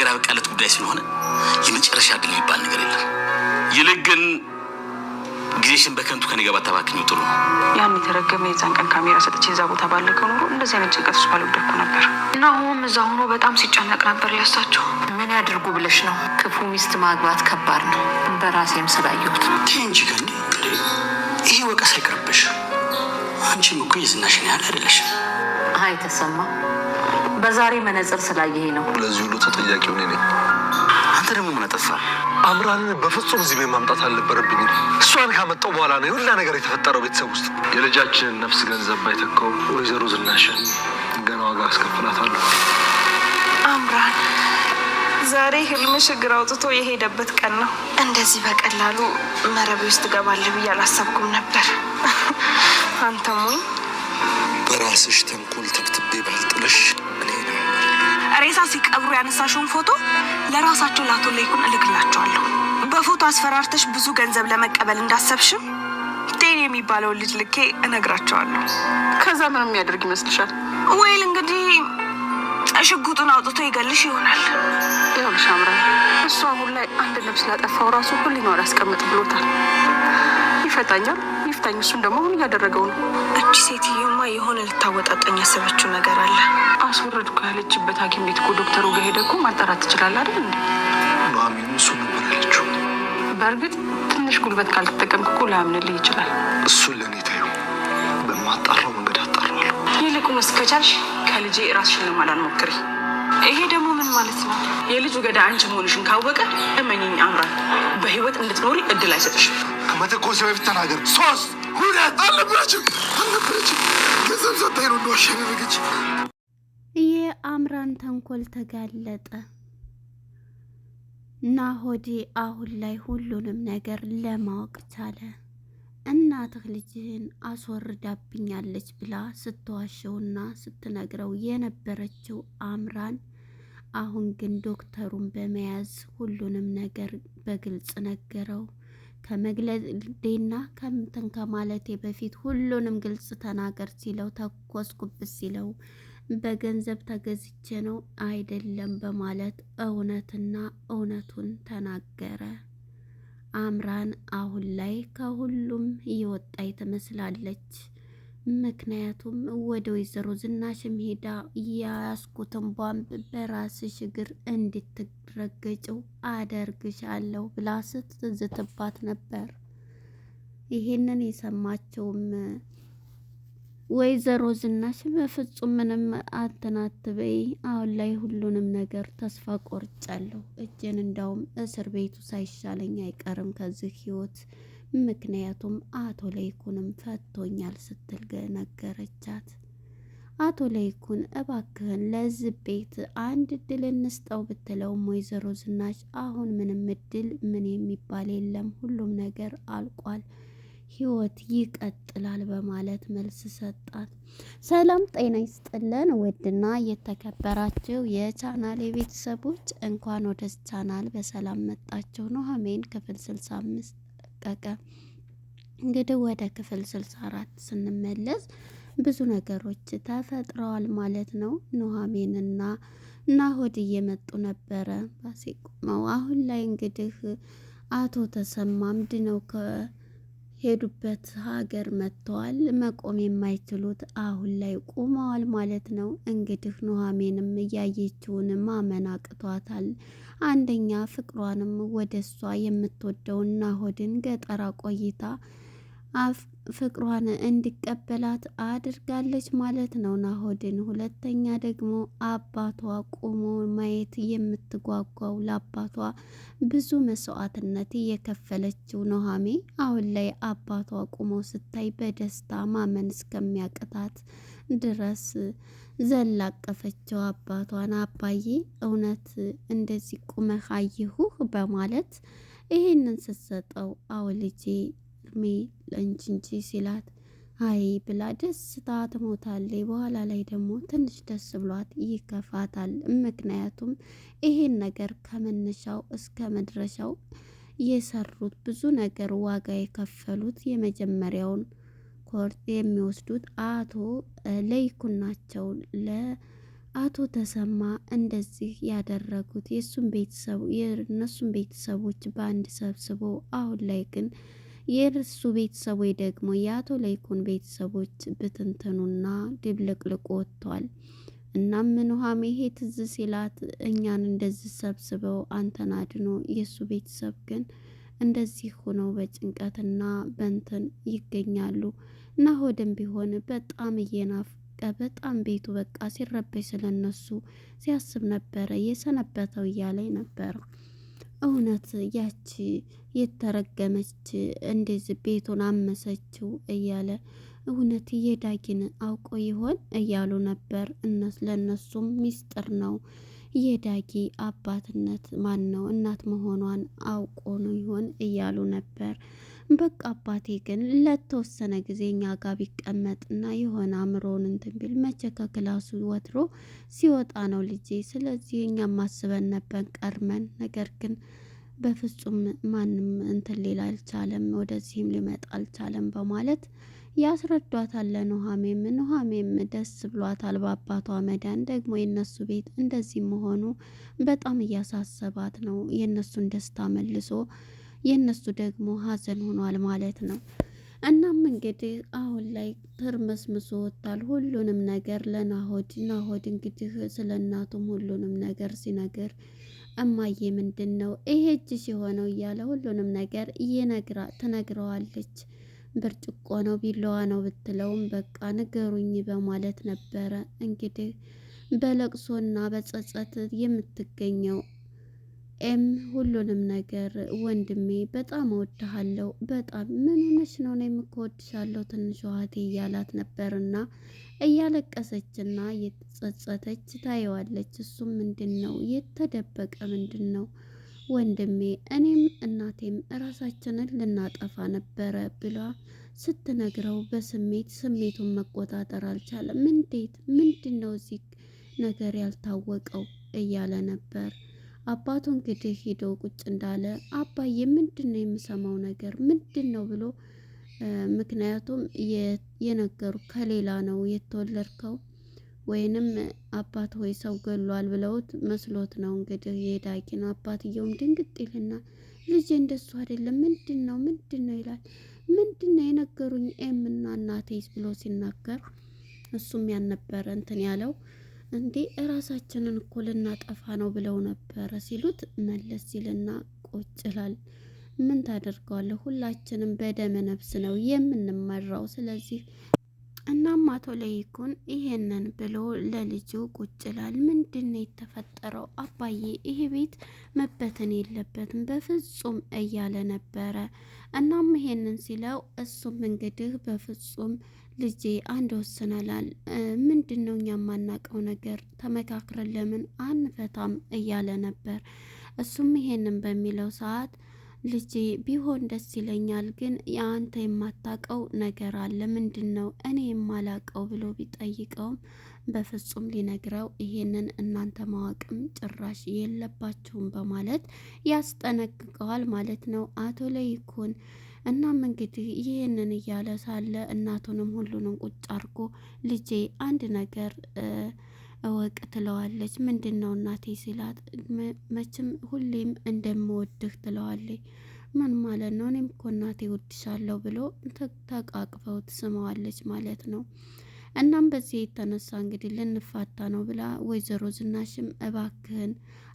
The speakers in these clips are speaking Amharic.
ነገር ያበቃለት ጉዳይ ስለሆነ የመጨረሻ ድል ይባል ነገር የለም። ይልቅ ግን ጊዜሽን በከንቱ ከኔ ጋር ባታባክኚው ጥሩ ነው። ያን የተረገመ የዛን ቀን ካሜራ ሰጥቼ እዛ ቦታ ባለከው ኖሮ እንደዚህ አይነት ጭንቀት ውስጥ ባልወደኩ ነበር። እና አሁንም እዛ ሆኖ በጣም ሲጨነቅ ነበር ሊያሳቸው። ምን ያድርጉ ብለሽ ነው? ክፉ ሚስት ማግባት ከባድ ነው። በራሴም ስላየሁት እንጂ ገንዴ ይሄ ወቀስ አይቀርብሽ። አንቺም እኮ የዝናሽን ያህል አይደለሽም። አይ ተሰማ፣ በዛሬ መነጽር ስላየሄ ነው። ለዚህ ሁሉ ተጠያቂው እኔ ነኝ። አንተ ደግሞ ምን አጠፋ? አምራንን በፍጹም እዚህ ቤት ማምጣት አልነበረብኝም። እሷን ካመጣው በኋላ ነው ሁላ ነገር የተፈጠረው ቤተሰብ ውስጥ። የልጃችንን ነፍስ ገንዘብ ባይተካው ወይዘሮ ዝናሽን ገና ዋጋ አስከፍላታለሁ። አምራን ዛሬ ህልምሽ እግር አውጥቶ የሄደበት ቀን ነው። እንደዚህ በቀላሉ መረቤ ውስጥ ገባለሁ ብዬ አላሰብኩም ነበር። አንተሙኝ በራስሽ ተንኮል ተብትቤ ባልጥልሽ እኔ ነው ሬሳ ሲቀብሩ ያነሳሽውን ፎቶ ለራሳቸው ለአቶ ለይኩን እልክላቸዋለሁ። በፎቶ አስፈራርተሽ ብዙ ገንዘብ ለመቀበል እንዳሰብሽም ቴን የሚባለውን ልጅ ልኬ እነግራቸዋለሁ። ከዛ ምን የሚያደርግ ይመስልሻል? ወይል እንግዲህ ሽጉጡን አውጥቶ ይገልሽ ይሆናል። ይኸውልሽ አምራን፣ እሱ አሁን ላይ አንድ ነፍስ ላጠፋው ራሱ ሁሉን ያስቀምጥ ብሎታል። ይፈታኛል፣ ይፍታኝ። እሱን ደግሞ አሁን እያደረገው ነው። እቺ ሴትዮማ የሆነ ልታወጣጠኝ ያሰበችው ነገር አለ። አስወረድኩ ያለችበት ሐኪም ቤት እኮ ዶክተሩ ጋር ሄደ እኮ ማጣራት ትችላለህ አይደል እንዴ? ኑሐሚን እሱ ነበር ያለችው። በእርግጥ ትንሽ ጉልበት ካልተጠቀምክ እኮ ላያምንልህ ይችላል። እሱን ለእኔ ተይው፣ በማጣራው መንገድ አጣራዋለሁ። ይልቁንስ ከቻልሽ ከልጄ ራስሽን ለማዳን ሞክሪ። ይሄ ደግሞ ምን ማለት ነው? የልጁ ገዳ አንቺ መሆንሽን ካወቀ እመኚኝ አምራን፣ በህይወት እንድትኖሪ እድል አይሰጥሽም። ከመተኮስ በፊት ተናገር። 3 2 አልነበረችም ገንዘብ ሰጣኝ ነው እንደዋሽ ያደረገች። የአምራን ተንኮል ተጋለጠ። ናሆዴ አሁን ላይ ሁሉንም ነገር ለማወቅ ቻለ። እናትህ ልጅህን አስወርዳብኛለች ብላ ስትዋሸውና ስትነግረው የነበረችው አምራን አሁን ግን ዶክተሩን በመያዝ ሁሉንም ነገር በግልጽ ነገረው። ከመግለዴና ከምትን ከማለቴ በፊት ሁሉንም ግልጽ ተናገር ሲለው ተኮስኩብስ ሲለው በገንዘብ ተገዝቼ ነው አይደለም በማለት እውነትና እውነቱን ተናገረ። አምራን አሁን ላይ ከሁሉም እየወጣች ትመስላለች። ምክንያቱም ወደ ወይዘሮ ዝናሽም ሄዳ ያስኩትን ቧንብ በራስሽ እግር እንድትረገጭው አደርግሻለሁ ብላ ስትዝትባት ነበር። ይሄንን የሰማቸውም ወይዘሮ ዝናሽ በፍጹም ምንም አትናትበይ፣ አሁን ላይ ሁሉንም ነገር ተስፋ ቆርጫለሁ፣ እጄን እንዳውም እስር ቤቱ ሳይሻለኝ አይቀርም ከዚህ ህይወት፣ ምክንያቱም አቶ ለይኩንም ፈቶኛል ስትል ነገረቻት። አቶ ለይኩን እባክህን ለዚህ ቤት አንድ እድል እንስጠው ብትለውም ወይዘሮ ዝናሽ አሁን ምንም እድል ምን የሚባል የለም፣ ሁሉም ነገር አልቋል፣ ህይወት ይቀጥላል በማለት መልስ ሰጣት። ሰላም ጤና ይስጥልን ውድና የተከበራችሁ የቻናል ቤተሰቦች እንኳን ወደ ቻናል በሰላም መጣችሁ። ኑሐሚን ክፍል 65 ቀቀ። እንግዲህ ወደ ክፍል 64 ስንመለስ ብዙ ነገሮች ተፈጥረዋል ማለት ነው። ኑሐሚንና ናሆድ እየመጡ ነበረ ባሲቆመው። አሁን ላይ እንግዲህ አቶ ተሰማም ድነው ከሄዱበት ሀገር መጥተዋል። መቆም የማይችሉት አሁን ላይ ቆመዋል ማለት ነው። እንግዲህ ኑሐሚንም እያየችውን ማመን አቅቷታል። አንደኛ ፍቅሯንም ወደ እሷ የምትወደውን ናሆድን ገጠራ ቆይታ ፍቅሯን እንዲቀበላት አድርጋለች ማለት ነው ናሆድን። ሁለተኛ ደግሞ አባቷ ቆሞ ማየት የምትጓጓው ለአባቷ ብዙ መስዋዕትነት የከፈለችው ኑሐሚን አሁን ላይ አባቷ ቆሞ ስታይ በደስታ ማመን እስከሚያቅታት ድረስ ዘላቀፈችው አባቷን። አባዬ እውነት እንደዚህ ቁመህ አየሁህ በማለት ይሄንን ስትሰጠው አዎ ልጄ እድሜ ለአንቺ እንጂ ሲላት አይ ብላ ደስታ ትሞታለች። በኋላ ላይ ደግሞ ትንሽ ደስ ብሏት ይከፋታል። ምክንያቱም ይሄን ነገር ከመነሻው እስከ መድረሻው የሰሩት ብዙ ነገር ዋጋ የከፈሉት የመጀመሪያውን ኮርስ የሚወስዱት አቶ ለይኩን ናቸው። አቶ ተሰማ እንደዚህ ያደረጉት የእነሱን ቤተሰቦች በአንድ ሰብስቦ አሁን ላይ ግን የእርሱ ቤተሰቦች ደግሞ የአቶ ለይኩን ቤተሰቦች ብትንትኑና ድብልቅልቁ ወጥቷል። እናም ኑሃሜ ይሄ ትዝ ሲላት እኛን እንደዚህ ሰብስበው አንተን አድኖ የእሱ ቤተሰብ ግን እንደዚህ ሆነው በጭንቀትና በንትን ይገኛሉ። ናሆድም ቢሆን በጣም በጣም ቤቱ በቃ ሲረበሽ ስለነሱ ሲያስብ ነበረ የሰነበተው እያለኝ ነበር። እውነት ያቺ የተረገመች እንደዚህ ቤቱን አመሰችው እያለ እውነት የዳጊን አውቆ ይሆን እያሉ ነበር። ለእነሱም ሚስጥር ነው የዳጊ አባትነት ማን ነው እናት መሆኗን አውቆ ነው ይሆን እያሉ ነበር። በቃ አባቴ ግን ለተወሰነ ጊዜ እኛ ጋር ቢቀመጥና የሆነ አእምሮውን እንትን ቢል መቼ ከክላሱ ወትሮ ሲወጣ ነው ልጄ። ስለዚህ እኛም ማስበን ነበር ቀርመን፣ ነገር ግን በፍጹም ማንም እንትን ሊል አልቻለም፣ ወደዚህም ሊመጣ አልቻለም በማለት ያስረዷታል። ኑሃሜም ደስ ብሏታል በአባቷ መዳን። ደግሞ የነሱ ቤት እንደዚህ መሆኑ በጣም እያሳሰባት ነው። የነሱን ደስታ መልሶ የነሱ ደግሞ ሀዘን ሆኗል ማለት ነው። እናም እንግዲህ አሁን ላይ ትርምስምሶ ወጣል ሁሉንም ነገር ለናሆድ። ናሆድ እንግዲህ ስለ እናቱም ሁሉንም ነገር ሲነግር እማዬ ምንድን ነው ይሄ እጅሽ የሆነው እያለ ሁሉንም ነገር ትነግረዋለች። ብርጭቆ ነው ቢላዋ ነው ብትለውም በቃ ንገሩኝ በማለት ነበረ እንግዲህ በለቅሶና በጸጸት የምትገኘው። ሁሉንም ነገር ወንድሜ በጣም እወድሃለሁ፣ በጣም ምን ሆነሽ ነው? እኔም እኮ እወድሻለሁ ትንሿ እህቴ እያላት ነበርና እያለቀሰችና እየተጸጸተች ታየዋለች። እሱም ምንድን ነው የተደበቀ ምንድን ነው ወንድሜ፣ እኔም እናቴም እራሳችንን ልናጠፋ ነበረ ብላ ስትነግረው ስሜቱን መቆጣጠር አልቻለም። እንዴት ምንድን ነው እዚህ ነገር ያልታወቀው እያለ ነበር። አባቱ እንግዲህ ሄዶ ቁጭ እንዳለ አባዬ ምንድን ነው የምሰማው ነገር ምንድን ነው ብሎ ምክንያቱም የነገሩ ከሌላ ነው የተወለድከው ወይንም አባት ሆይ ሰው ገሏል ብለውት መስሎት ነው እንግዲህ የዳጊ ነው። አባትየውም ድንግጥ ይልና ልጄ እንደሱ አይደለም ምንድን ነው ይላል። ምንድን ነው የነገሩኝ እና እናቴስ ብሎ ሲናገር እሱም ያልነበረ እንትን ያለው እንዴ እራሳችንን እኮ ልናጠፋ ነው ብለው ነበረ ሲሉት መለስ ሲልና ቆጭላል። ምን ታደርገዋለህ? ሁላችንም በደመ ነፍስ ነው የምንመራው። ስለዚህ እናም አቶ ለይኩን ይሄንን ብሎ ለልጁ ቁጭላል። ምንድን ነው የተፈጠረው አባዬ? ይሄ ቤት መበተን የለበትም በፍጹም እያለ ነበረ። እናም ይሄንን ሲለው እሱም እንግዲህ በፍጹም ልጄ አንድ ወስነናል። ምንድን ነው እኛ የማናውቀው ነገር ተመካክረን ለምን አንፈታም እያለ ነበር። እሱም ይሄንን በሚለው ሰዓት ልጄ ቢሆን ደስ ይለኛል፣ ግን የአንተ የማታውቀው ነገር አለ። ምንድን ነው እኔ የማላውቀው ብሎ ቢጠይቀውም በፍጹም ሊነግረው ይሄንን እናንተ ማወቅም ጭራሽ የለባችሁም በማለት ያስጠነቅቀዋል ማለት ነው አቶ ለይኩን። እናም እንግዲህ ይህንን እያለ ሳለ እናቱንም ሁሉንም ቁጭ አድርጎ ልጄ አንድ ነገር እወቅ ትለዋለች። ምንድን ነው እናቴ ሲላት መቼም ሁሌም እንደምወድህ ትለዋለች። ምን ማለት ነው? እኔም እኮ እናቴ ወድሻለሁ ብሎ ተቃቅፈው ትስመዋለች ማለት ነው። እናም በዚህ የተነሳ እንግዲህ ልንፋታ ነው ብላ ወይዘሮ ዝናሽም እባክህን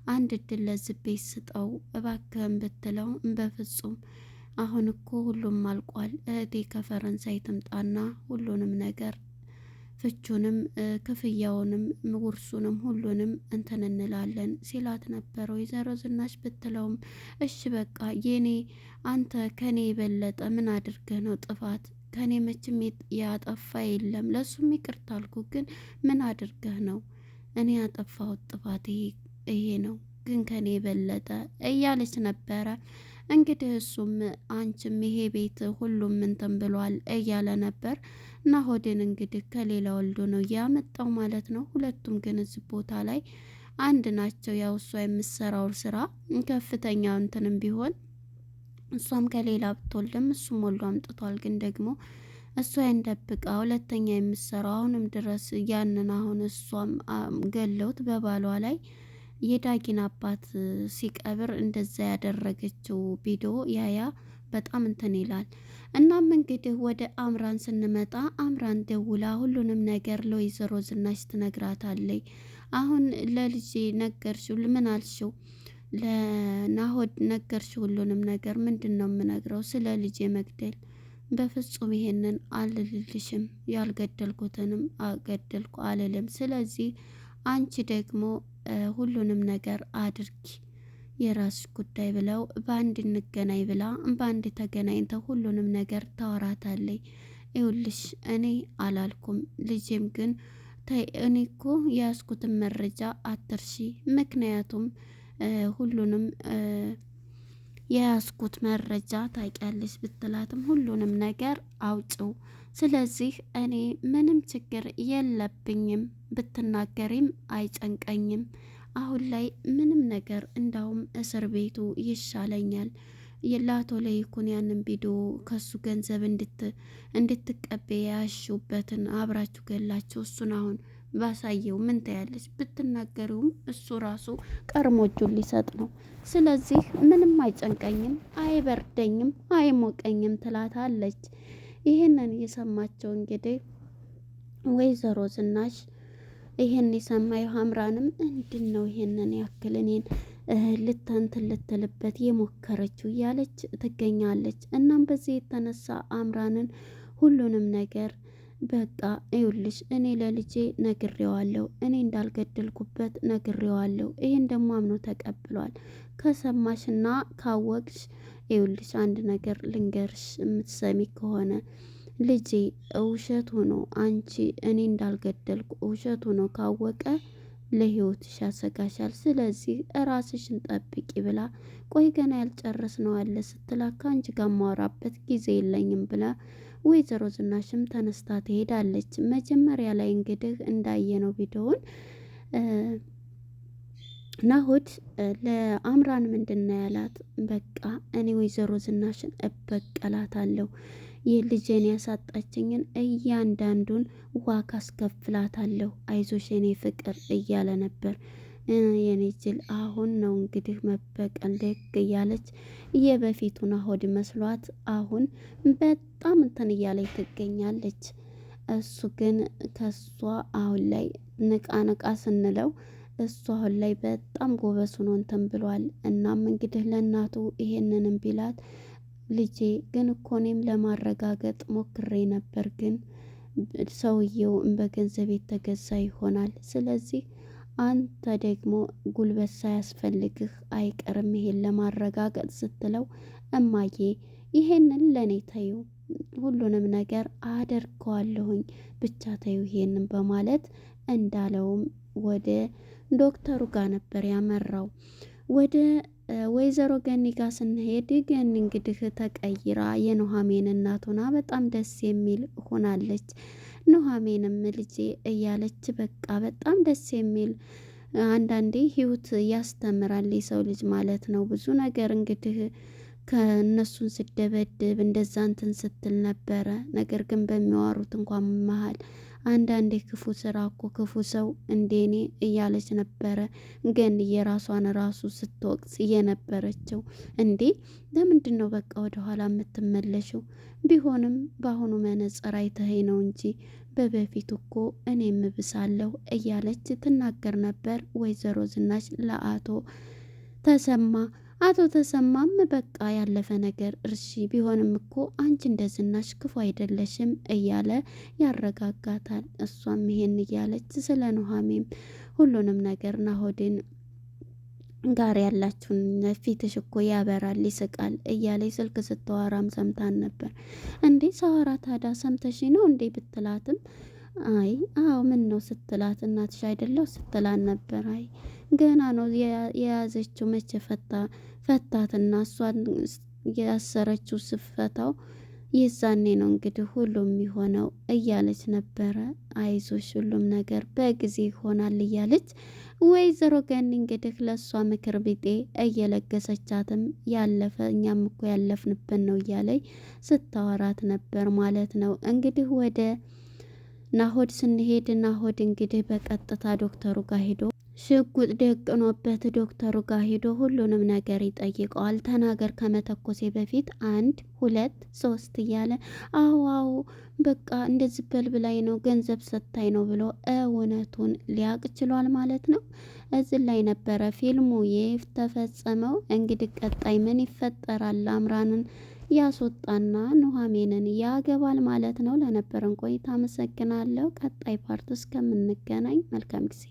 አንድ እድል ለዚህ ቤት ስጠው እባክህን ብትለው በፍጹም አሁን እኮ ሁሉም አልቋል፣ እህቴ ከፈረንሳይ ትምጣና ሁሉንም ነገር ፍቹንም ክፍያውንም ውርሱንም ሁሉንም እንትን እንላለን ሲላት ነበር። ወይዘሮ ዝናሽ ብትለውም እሺ በቃ የኔ አንተ ከኔ የበለጠ ምን አድርገህ ነው ጥፋት? ከኔ መቼም ያጠፋ የለም፣ ለሱም ይቅርታ አልኩ፣ ግን ምን አድርገህ ነው? እኔ ያጠፋሁት ጥፋት ይሄ ነው፣ ግን ከኔ የበለጠ እያለች ነበረ። እንግዲህ እሱም አንቺም ይሄ ቤት ሁሉም እንትን ብሏል እያለ ነበር። ናሆድን እንግዲህ ከሌላ ወልዶ ነው ያመጣው ማለት ነው። ሁለቱም ግን እዚህ ቦታ ላይ አንድ ናቸው። ያው እሷ የምትሰራው ስራ ከፍተኛ እንትንም ቢሆን እሷም ከሌላ ብትወልድም እሱም ወልዶ አምጥቷል። ግን ደግሞ እሷ እንደብቃ ሁለተኛ የምትሰራው አሁንም ድረስ ያንን አሁን እሷም ገለውት በባሏ ላይ የዳጊን አባት ሲቀብር እንደዛ ያደረገችው ቪዲዮ ያያ በጣም እንትን ይላል። እናም እንግዲህ ወደ አምራን ስንመጣ አምራን ደውላ ሁሉንም ነገር ለወይዘሮ ዝናሽ ትነግራታለች። አሁን ለልጄ ነገርሽው? ምን አልሽው? ለናሆድ ነገርሽ? ሁሉንም ነገር ምንድን ነው የምነግረው? ስለ ልጄ መግደል በፍጹም ይሄንን አልልልሽም። ያልገደልኩትንም ገደልኩ አልልም። ስለዚህ አንቺ ደግሞ ሁሉንም ነገር አድርጊ፣ የራስሽ ጉዳይ ብለው በአንድ እንገናኝ ብላ በአንድ ተገናኝተው ሁሉንም ነገር ታወራታለች። ይኸውልሽ እኔ አላልኩም፣ ልጄም ግን እኔ እኮ የያዝኩትን መረጃ አትርሺ፣ ምክንያቱም ሁሉንም የያዝኩት መረጃ ታውቂያለሽ ብትላትም ሁሉንም ነገር አውጭው፣ ስለዚህ እኔ ምንም ችግር የለብኝም፣ ብትናገሪም አይጨንቀኝም። አሁን ላይ ምንም ነገር እንዳውም እስር ቤቱ ይሻለኛል። የላቶ ለይኩን ያንን ቪዲዮ ከሱ ገንዘብ እንድትቀበይ ያሹበትን አብራችሁ ገላችሁ እሱን አሁን ባሳየው ምን ታያለች? ብትናገሪውም እሱ ራሱ ቀርሞ እጁን ሊሰጥ ነው። ስለዚህ ምንም አይጨንቀኝም፣ አይበርደኝም፣ አይሞቀኝም ትላታለች። ይህንን የሰማቸው እንግዲህ ወይዘሮ ዝናሽ ይህን የሰማዩ ሀምራንም ምንድን ነው ይህንን ያክል እኔን ልትልበት የሞከረችው እያለች ትገኛለች። እናም በዚህ የተነሳ አምራንን ሁሉንም ነገር በቃ ይኸውልሽ እኔ ለልጄ ነግሬዋለሁ፣ እኔ እንዳልገደልኩበት ነግሬዋለሁ። ይሄን ደግሞ አምኖ ተቀብሏል። ከሰማሽና ካወቅሽ ይኸውልሽ አንድ ነገር ልንገርሽ፣ የምትሰሚ ከሆነ ልጄ ውሸት ሆኖ አንቺ እኔ እንዳልገደልኩ ውሸት ሆኖ ካወቀ ለህይወትሽ ያሰጋሻል። ስለዚህ ራስሽን ጠብቂ ብላ ቆይ ገና ያልጨረስነው አለ ስትላት ከአንቺ ጋር ማወራበት ጊዜ የለኝም ብላ ወይዘሮ ዝናሽም ተነስታ ትሄዳለች። መጀመሪያ ላይ እንግዲህ እንዳየነው ቪዲዮውን ናሆድ ለአምራን ምንድን ነው ያላት? በቃ እኔ ወይዘሮ ዝናሽን እበቀላታለሁ፣ የልጄን ያሳጣችኝን እያንዳንዱን ዋጋ አስከፍላታለሁ፣ አይዞሽ የኔ ፍቅር እያለ ነበር። የኔ ጅል አሁን ነው እንግዲህ መበቀል ደግ እያለች የበፊቱ ናሆድ መስሏት አሁን በጣም እንትን እያለች ትገኛለች። እሱ ግን ከሷ አሁን ላይ ንቃ ስንለው እሱ አሁን ላይ በጣም ጎበዝ ሆኖ እንትን ብሏል። እናም እንግዲህ ለእናቱ ይሄንንም ቢላት ልጄ ግን እኮ እኔም ለማረጋገጥ ሞክሬ ነበር፣ ግን ሰውየው በገንዘብ የተገዛ ይሆናል። ስለዚህ አንተ ደግሞ ጉልበት ሳያስፈልግህ አይቀርም ይሄን ለማረጋገጥ ስትለው እማዬ ይሄንን ለእኔ ተዩ፣ ሁሉንም ነገር አደርገዋለሁኝ፣ ብቻ ተዩ ይሄንን በማለት እንዳለውም ወደ ዶክተሩ ጋር ነበር ያመራው። ወደ ወይዘሮ ገኒ ጋር ስንሄድ ገኒ እንግዲህ ተቀይራ የኑሐሚን እናት ሆና በጣም ደስ የሚል ሆናለች። ኑሐሚንም ልጄ እያለች በቃ በጣም ደስ የሚል አንዳንዴ ህይወት ያስተምራል የሰው ልጅ ማለት ነው። ብዙ ነገር እንግዲህ ከእነሱን ስደበድብ እንደዛ እንትን ስትል ነበረ። ነገር ግን በሚዋሩት እንኳን መሀል አንዳንዴ ክፉ ስራ እኮ ክፉ ሰው እንደኔ እያለች ነበረ። ግን የራሷን ራሱ ስትወቅስ እየነበረችው እንዴ ለምንድን ነው በቃ ወደኋላ የምትመለሽው? ቢሆንም በአሁኑ መነጽር አይተኸኝ ነው እንጂ በበፊቱ እኮ እኔ ምብሳለሁ እያለች ትናገር ነበር ወይዘሮ ዝናሽ ለአቶ ተሰማ። አቶ ተሰማም በቃ ያለፈ ነገር እርሺ፣ ቢሆንም እኮ አንቺ እንደ ዝናሽ ክፉ አይደለሽም እያለ ያረጋጋታል። እሷም ይሄን እያለች ስለ ኑሐሚን ሁሉንም ነገር ናሆድን ጋር ያላችሁን ፊትሽ እኮ ያበራል ይስቃል እያለች ስልክ ስተዋራም ሰምታን ነበር። እንዴ ሳወራ ታዲያ ሰምተሽ ነው እንዴ ብትላትም አይ አዎ ምን ነው ስትላት እናትሽ አይደለሁ ስትላት ነበር። አይ ገና ነው የያዘችው መቼ ፈታትና እሷን ያሰረችው ስፈታው የዛኔ ነው እንግዲህ ሁሉም የሚሆነው እያለች ነበረ። አይዞሽ ሁሉም ነገር በጊዜ ይሆናል እያለች ወይዘሮ ገኒ እንግዲህ ለእሷ ምክር ቢጤ እየለገሰቻትም ያለፈ እኛም እኮ ያለፍንብን ነው እያለች ስታወራት ነበር ማለት ነው። እንግዲህ ወደ ናሆድ ስንሄድ ናሆድ እንግዲህ በቀጥታ ዶክተሩ ጋር ሄዶ ሽጉጥ ደቅኖበት ዶክተሩ ጋር ሄዶ ሁሉንም ነገር ይጠይቀዋል። ተናገር ከመተኮሴ በፊት 1 2 3 እያለ አዎ በቃ እንደዚህ በልብላይ ነው ገንዘብ ሰታይ ነው ብሎ እውነቱን ሊያቅ ችሏል ማለት ነው። እዚህ ላይ ነበረ ፊልሙ የተፈጸመው። እንግዲህ ቀጣይ ምን ይፈጠራል? አምራንን ያስወጣና ኑሐሚንን ያገባል ማለት ነው። ለነበረን ቆይታ አመሰግናለሁ። ቀጣይ ፓርት እስከምንገናኝ መልካም ጊዜ